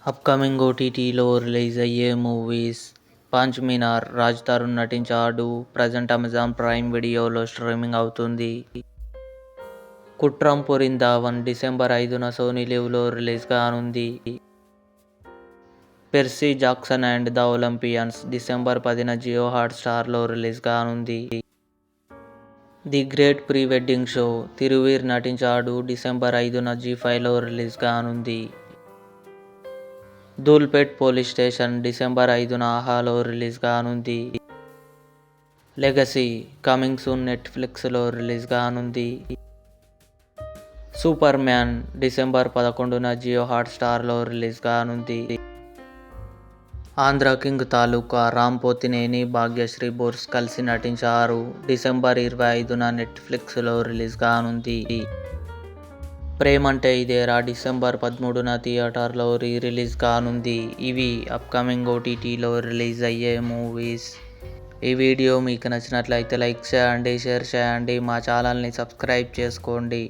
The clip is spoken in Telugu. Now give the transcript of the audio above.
అప్కమింగ్ ఓటీటీలో రిలీజ్ అయ్యే మూవీస్ 'పంచ్ మీనార్' రాజ్ తరుణ్ నటించాడు. ప్రజెంట్ అమెజాన్ ప్రైమ్ వీడియోలో స్ట్రీమింగ్ అవుతుంది. 'కుట్రం పొరిందావన్' డిసెంబర్ 5న సోనీ లివ్లో రిలీజ్ కానుంది. 'Percy Jackson and the Olympians' December 10న జియో హాట్స్టార్లో రిలీజ్ కానుంది. 'The great pre wedding show' Thiruveer నటించాడు. డిసెంబర్ 5న జీ5లో రిలీజ్ కానుంది. 'ధూల్పేట్ పోలీస్ స్టేషన్' డిసెంబర్ 5న ఆహాలో రిలీజ్ కానుంది. 'లెగసీ' కమింగ్ సూన్ నెట్ఫ్లిక్స్లో రిలీజ్ కానుంది. 'సూపర్ మ్యాన్' డిసెంబర్ 11న జియో హాట్స్టార్లో రిలీజ్ కానుంది. 'ఆంధ్ర కింగ్' తాలూకా రామ్ పోతినేని, భాగ్యశ్రీ బోర్స్ కలిసి నటించారు. డిసెంబర్ 25న నెట్ఫ్లిక్స్లో రిలీజ్ కానుంది. 'ప్రేమంటే ఇదేరా' డిసెంబర్ 13న థియేటర్లో రిలీజ్ కానుంది. ఇవి అప్కమింగ్ ఓటీటీలో రిలీజ్ అయ్యే మూవీస్. ఈ వీడియో మీకు నచ్చినట్లయితే లైక్ చేయండి, షేర్ చేయండి, మా ఛానల్ని సబ్స్క్రైబ్ చేసుకోండి.